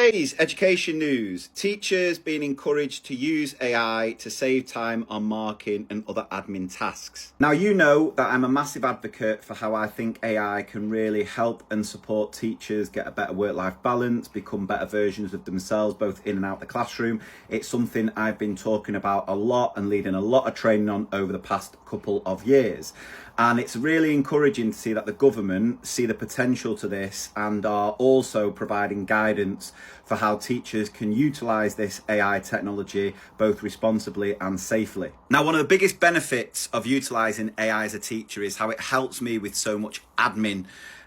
Today's education news: teachers being encouraged to use AI to save time on marking and other admin tasks. Now, you know that I'm a massive advocate for how I think AI can really help and support teachers get a better work-life balance, become better versions of themselves, both in and out the classroom. It's something I've been talking about a lot and leading a lot of training on over the past couple of years. And it's really encouraging to see that the government see the potential to this and are also providing guidance for how teachers can utilise this AI technology both responsibly and safely. Now, one of the biggest benefits of utilising AI as a teacher is how it helps me with so much admin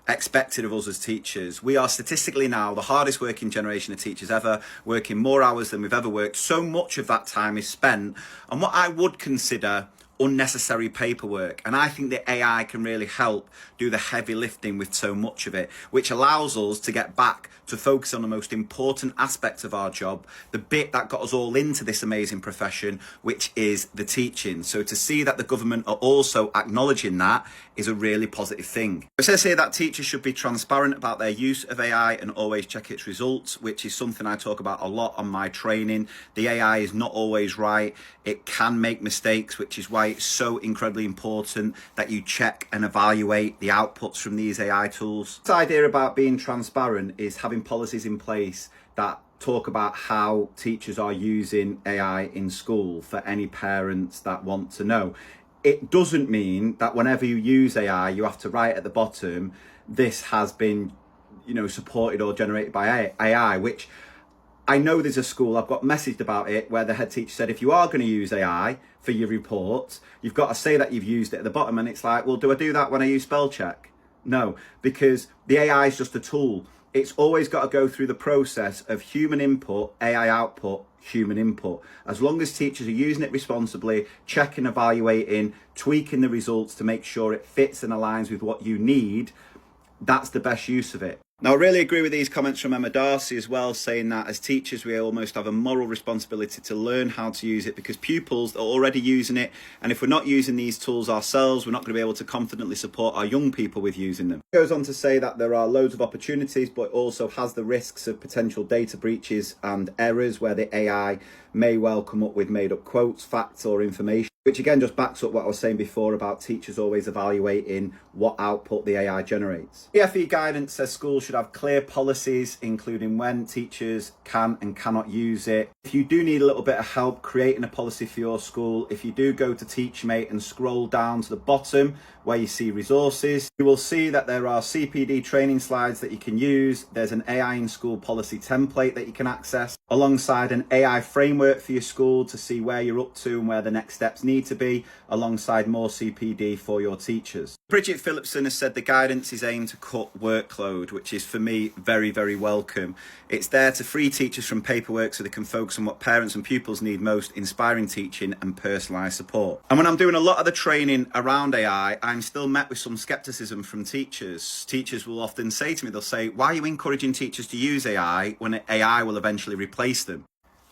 expected of us as teachers. We are statistically now the hardest working generation of teachers ever, working more hours than we've ever worked. So much of that time is spent on what I would consider unnecessary paperwork, and I think that AI can really help do the heavy lifting with so much of it, which allows us to get back to focus on the most important aspects of our job, the bit that got us all into this amazing profession, which is the teaching. So to see that the government are also acknowledging that is a really positive thing. It says here that teachers should be transparent about their use of AI and always check its results, which is something I talk about a lot on my training. The AI is not always right. It can make mistakes, which is why it's so incredibly important that you check and evaluate the outputs from these AI tools. This idea about being transparent is having policies in place that talk about how teachers are using AI in school for any parents that want to know. It doesn't mean that whenever you use AI, you have to write at the bottom, this has been, supported or generated by AI, which I know there's a school, I've got messaged about it, where the head teacher said, if you are going to use AI for your reports, you've got to say that you've used it at the bottom. And it's like, well, do I do that when I use spell check? No, because the AI is just a tool. It's always got to go through the process of human input, AI output, human input. As long as teachers are using it responsibly, checking, evaluating, tweaking the results to make sure it fits and aligns with what you need, that's the best use of it. Now, I really agree with these comments from Emma Darcy as well, saying that as teachers, we almost have a moral responsibility to learn how to use it because pupils are already using it. And if we're not using these tools ourselves, we're not going to be able to confidently support our young people with using them. It goes on to say that there are loads of opportunities, but also has the risks of potential data breaches and errors where the AI may well come up with made up quotes, facts or information, which again just backs up what I was saying before about teachers always evaluating what output the AI generates. EFE guidance says schools should have clear policies, including when teachers can and cannot use it. If you do need a little bit of help creating a policy for your school, if you do go to TeachMate and scroll down to the bottom where you see resources, you will see that there are CPD training slides that you can use. There's an AI in school policy template that you can access, alongside an AI framework for your school to see where you're up to and where the next steps need to be, alongside more CPD for your teachers. Bridget Phillipson has said the guidance is aimed to cut workload, which is for me very, very welcome. It's there to free teachers from paperwork so they can focus on what parents and pupils need most, inspiring teaching and personalised support. And when I'm doing a lot of the training around AI, I'm still met with some scepticism from teachers. Teachers will often say to me, they'll say, why are you encouraging teachers to use AI when AI will eventually replace them?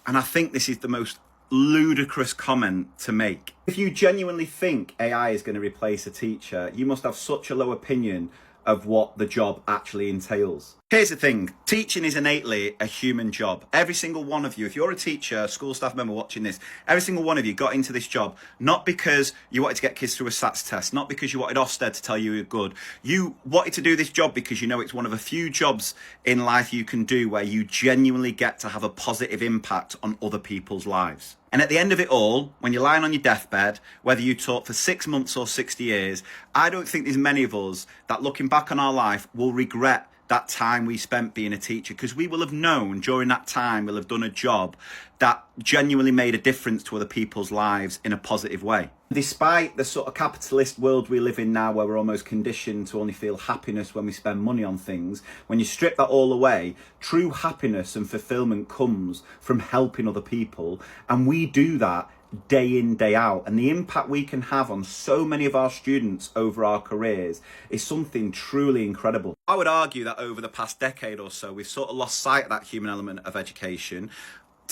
And I think this is the most ludicrous comment to make. If you genuinely think AI is going to replace a teacher, you must have such a low opinion of what the job actually entails. Here's the thing, teaching is innately a human job. Every single one of you, if you're a teacher, school staff member watching this, every single one of you got into this job, not because you wanted to get kids through a SATs test, not because you wanted Ofsted to tell you you're good. You wanted to do this job because you know it's one of a few jobs in life you can do where you genuinely get to have a positive impact on other people's lives. And at the end of it all, when you're lying on your deathbed, whether you taught for 6 months or 60 years, I don't think there's many of us that looking back on our life will regret that time we spent being a teacher, because we will have known during that time we'll have done a job that genuinely made a difference to other people's lives in a positive way. Despite the sort of capitalist world we live in now, where we're almost conditioned to only feel happiness when we spend money on things, when you strip that all away, true happiness and fulfillment comes from helping other people, and we do that day in, day out. And the impact we can have on so many of our students over our careers is something truly incredible. I would argue that over the past decade or so, we've sort of lost sight of that human element of education.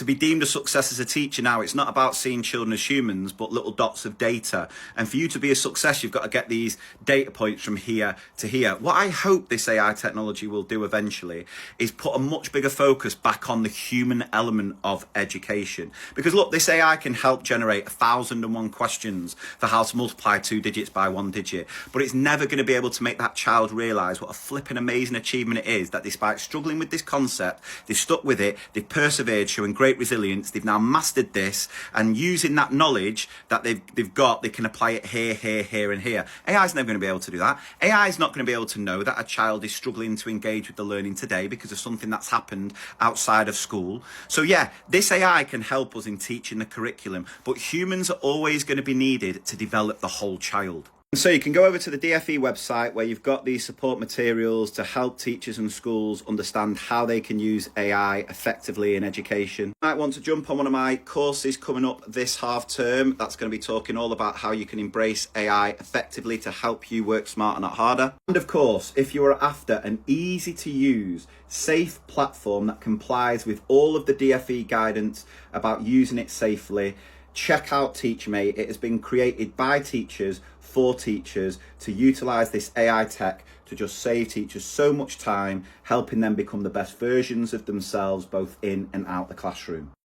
To be deemed a success as a teacher now, it's not about seeing children as humans, but little dots of data. And for you to be a success, you've got to get these data points from here to here. What I hope this AI technology will do eventually is put a much bigger focus back on the human element of education. Because look, this AI can help generate 1,001 questions for how to multiply 2 digits by 1 digit, but it's never going to be able to make that child realise what a flipping amazing achievement it is that despite struggling with this concept, they've stuck with it, they've persevered, showing great resilience, they've now mastered this, and using that knowledge that they've got, they can apply it here, here, here, and here. AI is never going to be able to do that. AI is not going to be able to know that a child is struggling to engage with the learning today because of something that's happened outside of school. So yeah, this AI can help us in teaching the curriculum, but humans are always going to be needed to develop the whole child. So you can go over to the DFE website where you've got these support materials to help teachers and schools understand how they can use AI effectively in education. You might want to jump on one of my courses coming up this half term. That's going to be talking all about how you can embrace AI effectively to help you work smarter, not harder. And of course, if you are after an easy to use, safe platform that complies with all of the DFE guidance about using it safely, check out TeachMate. It has been created by teachers for teachers to utilize this AI tech to just save teachers so much time, helping them become the best versions of themselves both in and out the classroom.